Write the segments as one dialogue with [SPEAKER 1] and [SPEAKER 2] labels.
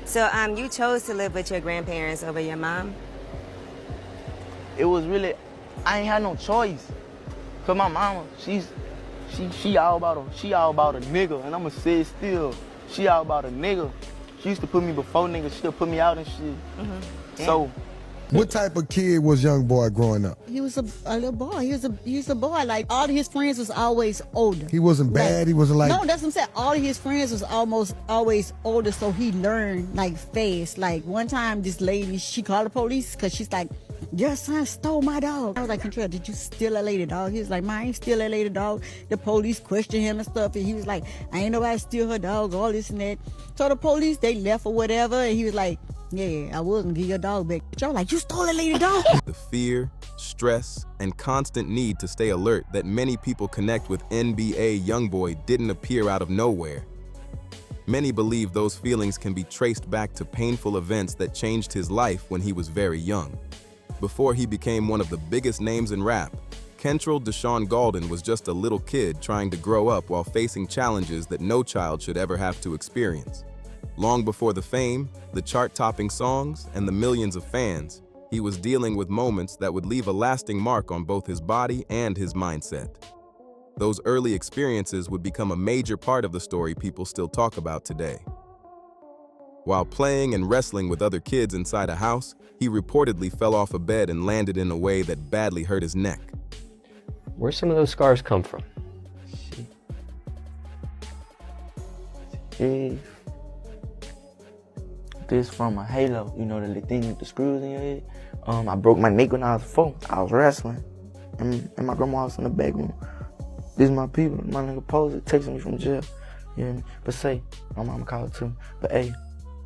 [SPEAKER 1] So you chose to live with your grandparents over your mom?
[SPEAKER 2] It was really, I ain't had no choice. Cause my mama, she all about a nigga, and I'ma say it still. She all about a nigga. She used to put me before niggas. She'll put me out and shit. So.
[SPEAKER 3] What type of kid was YoungBoy growing up?
[SPEAKER 4] He was a little boy. He was a boy. Like, all of his friends was always older.
[SPEAKER 3] He wasn't bad.
[SPEAKER 4] Like,
[SPEAKER 3] he wasn't like.
[SPEAKER 4] No, that's what I'm saying. All of his friends was almost always older, so he learned like fast. Like, one time, this lady, she called the police because she's like, "Your son stole my dog." I was like, "Contrell, did you steal a lady dog?" He was like, "I ain't steal a lady dog." The police questioned him and stuff, and he was like, "I ain't nobody steal her dog," all this and that. So the police, they left or whatever, and he was like, "Yeah, I was gonna give your dog back." Y'all like, "You stole a lady dog?"
[SPEAKER 5] The fear, stress, and constant need to stay alert that many people connect with NBA YoungBoy didn't appear out of nowhere. Many believe those feelings can be traced back to painful events that changed his life when he was very young. Before he became one of the biggest names in rap, Kentrell Deshaun Gaulden was just a little kid trying to grow up while facing challenges that no child should ever have to experience. Long before the fame, the chart-topping songs, and the millions of fans, he was dealing with moments that would leave a lasting mark on both his body and his mindset. Those early experiences would become a major part of the story people still talk about today. While playing and wrestling with other kids inside a house, he reportedly fell off a bed and landed in a way that badly hurt his neck.
[SPEAKER 6] Where some of those scars come from?
[SPEAKER 2] This from a halo, you know, the thing with the screws in your head. I broke my neck when I was 4. I was wrestling, and my grandma was in the back room. These my people, my nigga Posey texting me from jail. You hear me? But say, my mama called too. But hey,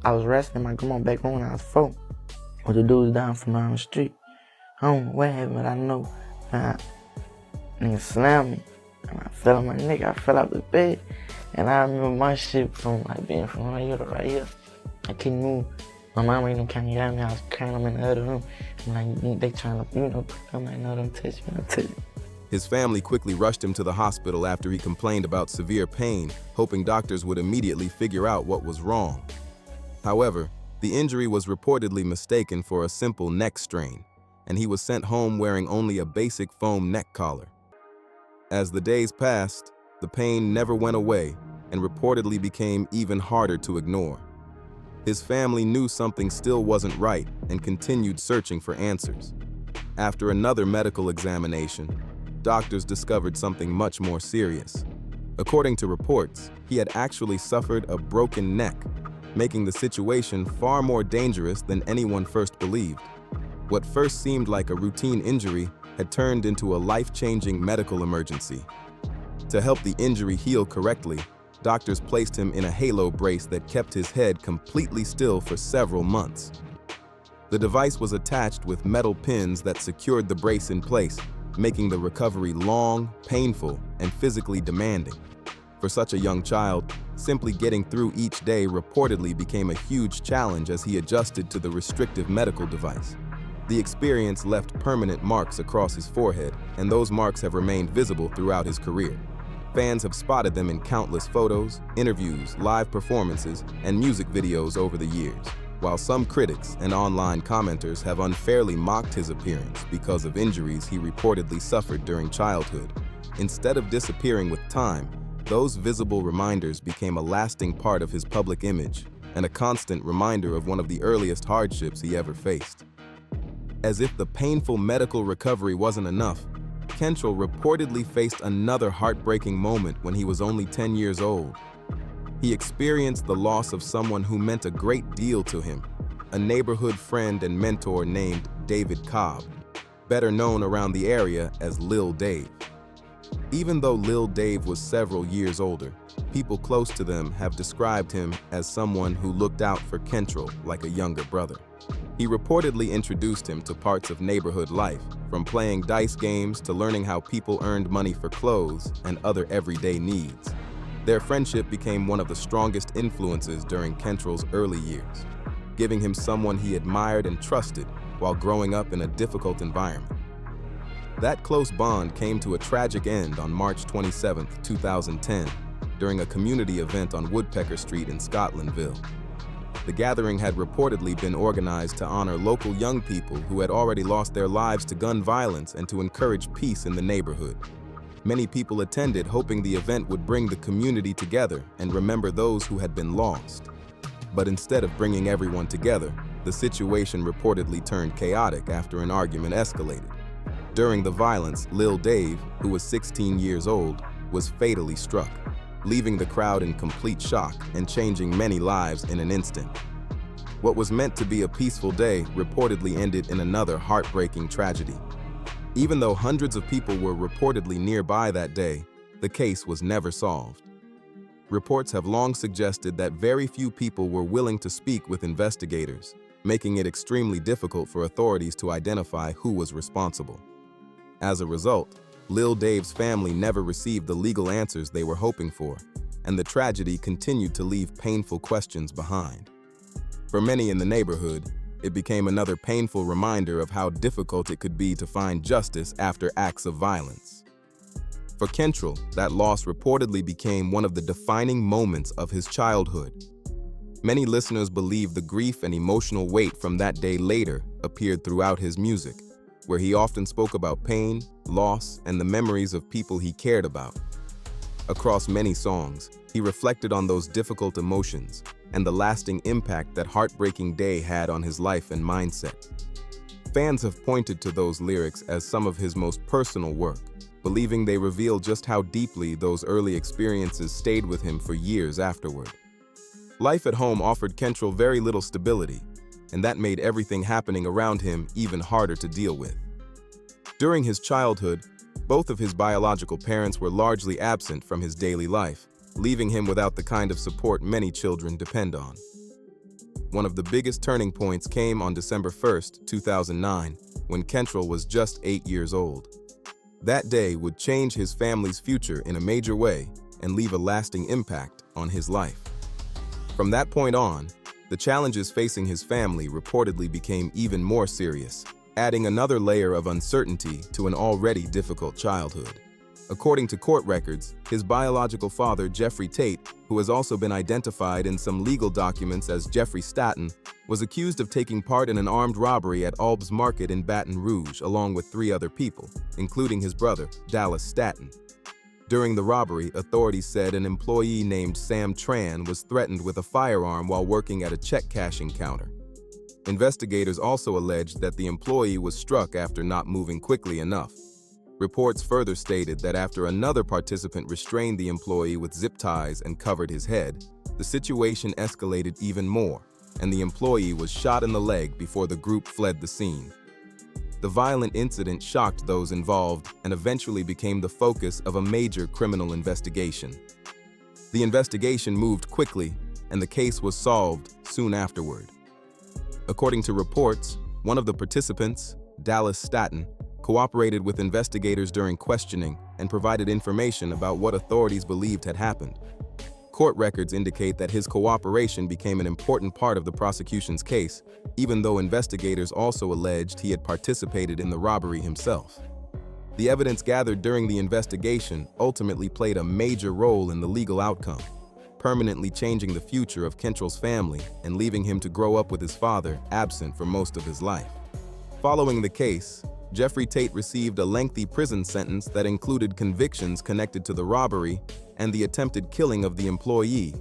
[SPEAKER 2] I was wrestling in my grandma back room when I was 4. But the dude was down from down the street. I don't know what happened, but I know. Nigga slammed me, and I fell on my neck. I fell out the bed, and I remember my shit from like being from right here to right here. I couldn't move. My mama ain't no kind of got me. I was crying. I'm in the other room. I'm like, they trying to, I'm like, no, don't touch me, don't touch me.
[SPEAKER 5] His family quickly rushed him to the hospital after he complained about severe pain, hoping doctors would immediately figure out what was wrong. However, the injury was reportedly mistaken for a simple neck strain, and he was sent home wearing only a basic foam neck collar. As the days passed, the pain never went away and reportedly became even harder to ignore. His family knew something still wasn't right and continued searching for answers. After another medical examination, doctors discovered something much more serious. According to reports, he had actually suffered a broken neck, making the situation far more dangerous than anyone first believed. What first seemed like a routine injury had turned into a life-changing medical emergency. To help the injury heal correctly, doctors placed him in a halo brace that kept his head completely still for several months. The device was attached with metal pins that secured the brace in place, making the recovery long, painful, and physically demanding. For such a young child, simply getting through each day reportedly became a huge challenge as he adjusted to the restrictive medical device. The experience left permanent marks across his forehead, and those marks have remained visible throughout his career. Fans have spotted them in countless photos, interviews, live performances, and music videos over the years, while some critics and online commenters have unfairly mocked his appearance because of injuries he reportedly suffered during childhood. Instead of disappearing with time, those visible reminders became a lasting part of his public image and a constant reminder of one of the earliest hardships he ever faced. As if the painful medical recovery wasn't enough, Kentrell reportedly faced another heartbreaking moment when he was only 10 years old. He experienced the loss of someone who meant a great deal to him, a neighborhood friend and mentor named David Cobb, better known around the area as Lil Dave. Even though Lil Dave was several years older, people close to them have described him as someone who looked out for Kentrell like a younger brother. He reportedly introduced him to parts of neighborhood life, from playing dice games to learning how people earned money for clothes and other everyday needs. Their friendship became one of the strongest influences during Kentrell's early years, giving him someone he admired and trusted while growing up in a difficult environment. That close bond came to a tragic end on March 27, 2010, during a community event on Woodpecker Street in Scotlandville. The gathering had reportedly been organized to honor local young people who had already lost their lives to gun violence and to encourage peace in the neighborhood. Many people attended, hoping the event would bring the community together and remember those who had been lost. But instead of bringing everyone together, the situation reportedly turned chaotic after an argument escalated. During the violence, Lil Dave, who was 16 years old, was fatally struck, leaving the crowd in complete shock and changing many lives in an instant. What was meant to be a peaceful day reportedly ended in another heartbreaking tragedy. Even though hundreds of people were reportedly nearby that day, the case was never solved. Reports have long suggested that very few people were willing to speak with investigators, making it extremely difficult for authorities to identify who was responsible. As a result, Lil Dave's family never received the legal answers they were hoping for, and the tragedy continued to leave painful questions behind. For many in the neighborhood, it became another painful reminder of how difficult it could be to find justice after acts of violence. For Kentrell, that loss reportedly became one of the defining moments of his childhood. Many listeners believe the grief and emotional weight from that day later appeared throughout his music, where he often spoke about pain, loss, and the memories of people he cared about. Across many songs, he reflected on those difficult emotions and the lasting impact that heartbreaking day had on his life and mindset. Fans have pointed to those lyrics as some of his most personal work, believing they reveal just how deeply those early experiences stayed with him for years afterward. Life at home offered Kentrell very little stability, and that made everything happening around him even harder to deal with. During his childhood, both of his biological parents were largely absent from his daily life, leaving him without the kind of support many children depend on. One of the biggest turning points came on December 1st, 2009, when Kentrell was just 8 years old. That day would change his family's future in a major way and leave a lasting impact on his life. From that point on, the challenges facing his family reportedly became even more serious, adding another layer of uncertainty to an already difficult childhood. According to court records, his biological father, Jeffrey Tate, who has also been identified in some legal documents as Jeffrey Staten, was accused of taking part in an armed robbery at Alb's Market in Baton Rouge along with 3 other people, including his brother, Dallas Staten. During the robbery, authorities said an employee named Sam Tran was threatened with a firearm while working at a check cashing counter. Investigators also alleged that the employee was struck after not moving quickly enough. Reports further stated that after another participant restrained the employee with zip ties and covered his head, the situation escalated even more, and the employee was shot in the leg before the group fled the scene. The violent incident shocked those involved and eventually became the focus of a major criminal investigation. The investigation moved quickly, and the case was solved soon afterward. According to reports, one of the participants, Dallas Staten, cooperated with investigators during questioning and provided information about what authorities believed had happened. Court records indicate that his cooperation became an important part of the prosecution's case, even though investigators also alleged he had participated in the robbery himself. The evidence gathered during the investigation ultimately played a major role in the legal outcome, permanently changing the future of Kentrell's family and leaving him to grow up with his father absent for most of his life. Following the case, Jeffrey Tate received a lengthy prison sentence that included convictions connected to the robbery and the attempted killing of the employee.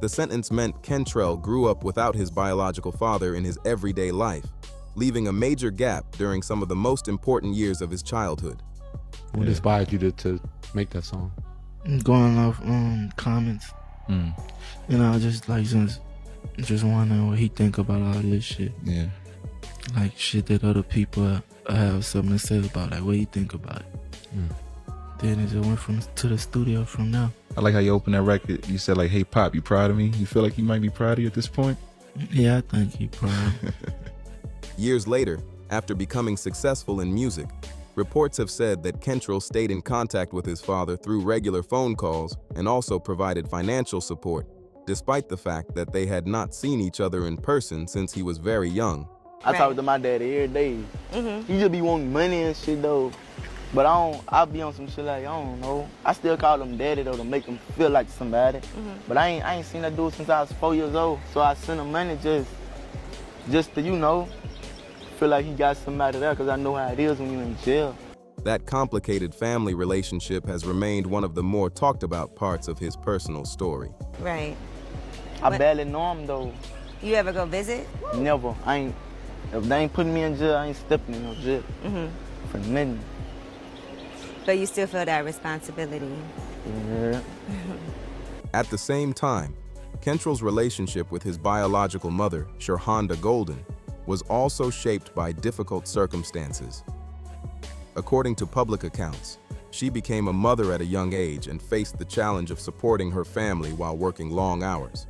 [SPEAKER 5] The sentence meant Kentrell grew up without his biological father in his everyday life, leaving a major gap during some of the most important years of his childhood.
[SPEAKER 7] What inspired you to make that song?
[SPEAKER 2] Going off comments. You know, just wondering what he think about all this shit.
[SPEAKER 7] Yeah.
[SPEAKER 2] Like shit that other people have something to say about. Like, what do you think about it? Then it just went to the studio from now.
[SPEAKER 7] I like how you opened that record. You said like, "Hey Pop, you proud of me?" You feel like he might be proud of you at this point?
[SPEAKER 2] Yeah, I think he proud.
[SPEAKER 5] Years later, after becoming successful in music, reports have said that Kentrell stayed in contact with his father through regular phone calls and also provided financial support, despite the fact that they had not seen each other in person since he was very young.
[SPEAKER 2] I talk to my daddy every day. He just be wanting money and shit though. But I'll be on some shit like, I don't know. I still call him daddy though to make him feel like somebody. But I ain't seen that dude since I was 4 years old. So I sent him money just to, you know, feel like he got somebody there, because I know how it is when you're in jail.
[SPEAKER 5] That complicated family relationship has remained one of the more talked about parts of his personal story.
[SPEAKER 1] Right.
[SPEAKER 2] I barely know him though.
[SPEAKER 1] You ever go visit?
[SPEAKER 2] Never. If they ain't putting me in jail, I ain't stepping in no jail. For nothing.
[SPEAKER 1] But you still feel that responsibility.
[SPEAKER 2] Yeah.
[SPEAKER 5] At the same time, Kentrell's relationship with his biological mother, Shirhonda Golden, was also shaped by difficult circumstances. According to public accounts, she became a mother at a young age and faced the challenge of supporting her family while working long hours.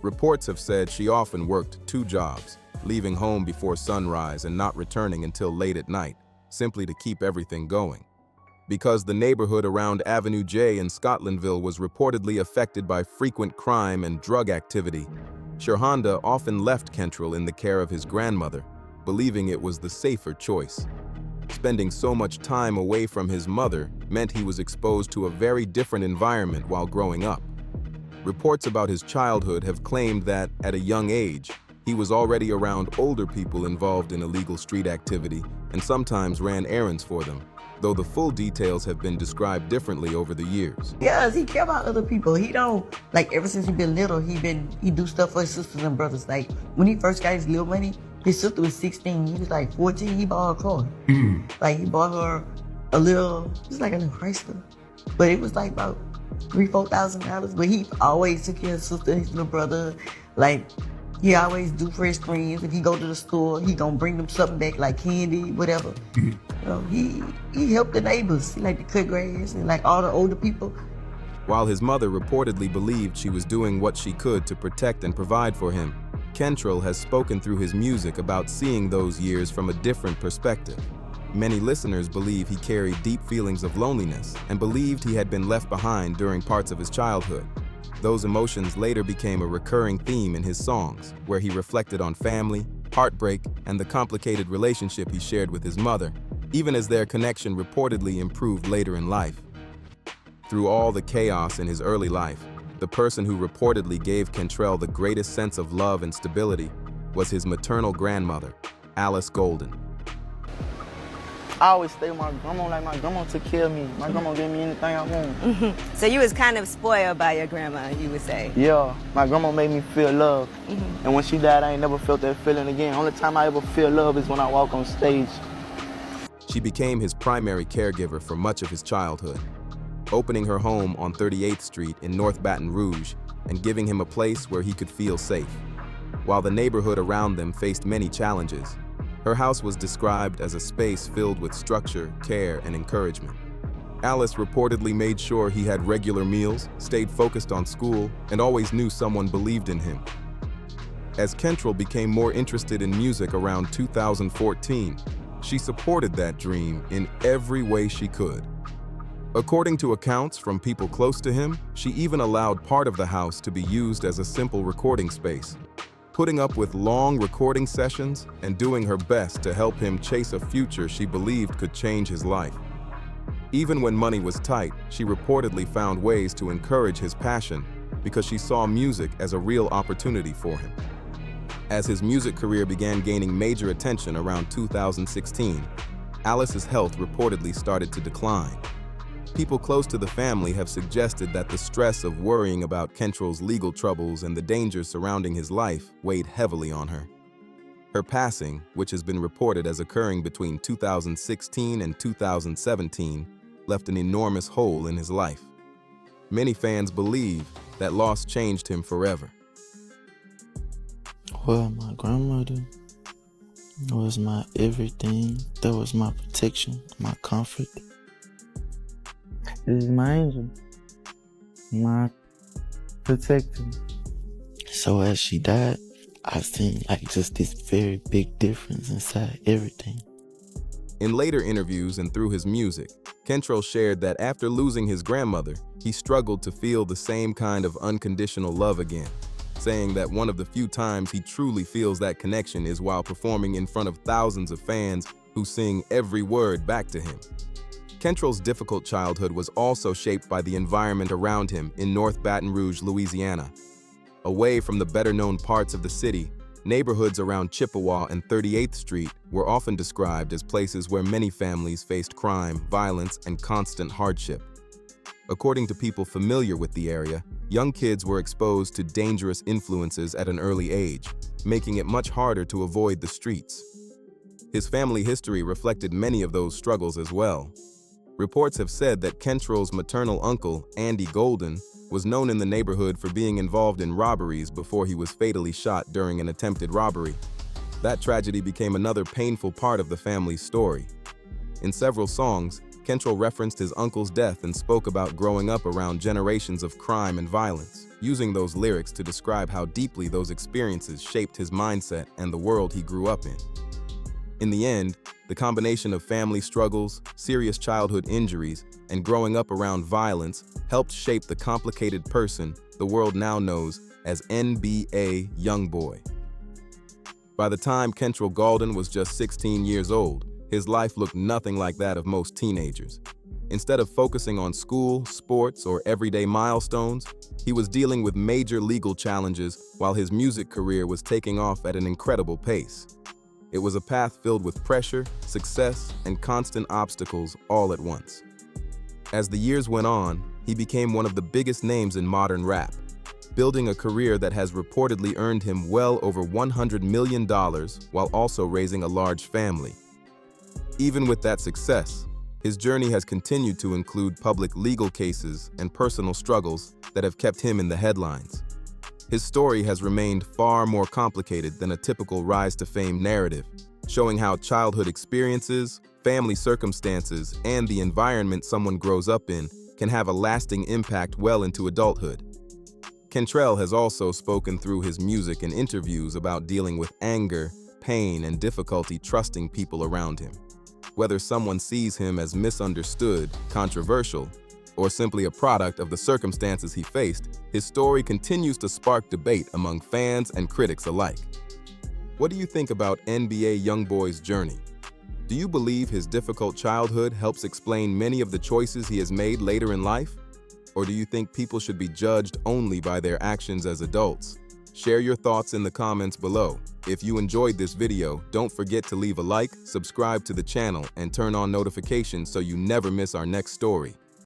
[SPEAKER 5] Reports have said she often worked 2 jobs, leaving home before sunrise and not returning until late at night, simply to keep everything going. Because the neighborhood around Avenue J in Scotlandville was reportedly affected by frequent crime and drug activity, Shirhonda often left Kentrell in the care of his grandmother, believing it was the safer choice. Spending so much time away from his mother meant he was exposed to a very different environment while growing up. Reports about his childhood have claimed that, at a young age, he was already around older people involved in illegal street activity and sometimes ran errands for them, though the full details have been described differently over the years.
[SPEAKER 8] Yes, he care about other people. He don't, like, ever since he been little, he do stuff for his sisters and brothers. Like, when he first got his little money, his sister was 16, he was like 14, he bought her a car. Like, he bought her a little, it was like a little Chrysler. But it was like about $3,000-$4,000. But he always took care of his sister and his little brother. Like, he always do for his friends. If he go to the store, he gonna bring them something back, like candy, whatever. You know, he helped the neighbors. He like to cut grass and like all the older people.
[SPEAKER 5] While his mother reportedly believed she was doing what she could to protect and provide for him, Kentrell has spoken through his music about seeing those years from a different perspective. Many listeners believe he carried deep feelings of loneliness and believed he had been left behind during parts of his childhood. Those emotions later became a recurring theme in his songs, where he reflected on family, heartbreak, and the complicated relationship he shared with his mother, even as their connection reportedly improved later in life. Through all the chaos in his early life, the person who reportedly gave Kentrell the greatest sense of love and stability was his maternal grandmother, Alice Golden.
[SPEAKER 2] I always stay with my grandma, like my grandma took care of me. My grandma gave me anything I want.
[SPEAKER 1] So you was kind of spoiled by your grandma, you would say?
[SPEAKER 2] Yeah, my grandma made me feel love. And when she died, I ain't never felt that feeling again. Only time I ever feel love is when I walk on stage.
[SPEAKER 5] She became his primary caregiver for much of his childhood, opening her home on 38th Street in North Baton Rouge and giving him a place where he could feel safe. While the neighborhood around them faced many challenges, her house was described as a space filled with structure, care, and encouragement. Alice reportedly made sure he had regular meals, stayed focused on school, and always knew someone believed in him. As Kentrell became more interested in music around 2014, she supported that dream in every way she could. According to accounts from people close to him, she even allowed part of the house to be used as a simple recording space, putting up with long recording sessions and doing her best to help him chase a future she believed could change his life. Even when money was tight, she reportedly found ways to encourage his passion because she saw music as a real opportunity for him. As his music career began gaining major attention around 2016, Alice's health reportedly started to decline. People close to the family have suggested that the stress of worrying about Kentrell's legal troubles and the dangers surrounding his life weighed heavily on her. Her passing, which has been reported as occurring between 2016 and 2017, left an enormous hole in his life. Many fans believe that loss changed him forever.
[SPEAKER 2] Well, my grandmother was my everything. That was my protection, my comfort. This is my angel, my protector. So as she died, I seen like just this very big difference inside everything.
[SPEAKER 5] In later interviews and through his music, Kentrell shared that after losing his grandmother, he struggled to feel the same kind of unconditional love again, saying that one of the few times he truly feels that connection is while performing in front of thousands of fans who sing every word back to him. Kentrell's difficult childhood was also shaped by the environment around him in North Baton Rouge, Louisiana. Away from the better-known parts of the city, neighborhoods around Chippewa and 38th Street were often described as places where many families faced crime, violence, and constant hardship. According to people familiar with the area, young kids were exposed to dangerous influences at an early age, making it much harder to avoid the streets. His family history reflected many of those struggles as well. Reports have said that Kentrell's maternal uncle, Andy Golden, was known in the neighborhood for being involved in robberies before he was fatally shot during an attempted robbery. That tragedy became another painful part of the family's story. In several songs, Kentrell referenced his uncle's death and spoke about growing up around generations of crime and violence, using those lyrics to describe how deeply those experiences shaped his mindset and the world he grew up in. In the end, the combination of family struggles, serious childhood injuries, and growing up around violence helped shape the complicated person the world now knows as NBA YoungBoy. By the time Kentrell Golden was just 16 years old, his life looked nothing like that of most teenagers. Instead of focusing on school, sports, or everyday milestones, he was dealing with major legal challenges while his music career was taking off at an incredible pace. It was a path filled with pressure, success, and constant obstacles all at once. As the years went on, he became one of the biggest names in modern rap, building a career that has reportedly earned him well over $100 million while also raising a large family. Even with that success, his journey has continued to include public legal cases and personal struggles that have kept him in the headlines. His story has remained far more complicated than a typical rise-to-fame narrative, showing how childhood experiences, family circumstances, and the environment someone grows up in can have a lasting impact well into adulthood. Kentrell has also spoken through his music and interviews about dealing with anger, pain, and difficulty trusting people around him. Whether someone sees him as misunderstood, controversial, or simply a product of the circumstances he faced, his story continues to spark debate among fans and critics alike. What do you think about NBA YoungBoy's journey? Do you believe his difficult childhood helps explain many of the choices he has made later in life? Or do you think people should be judged only by their actions as adults? Share your thoughts in the comments below. If you enjoyed this video, don't forget to leave a like, subscribe to the channel, and turn on notifications so you never miss our next story.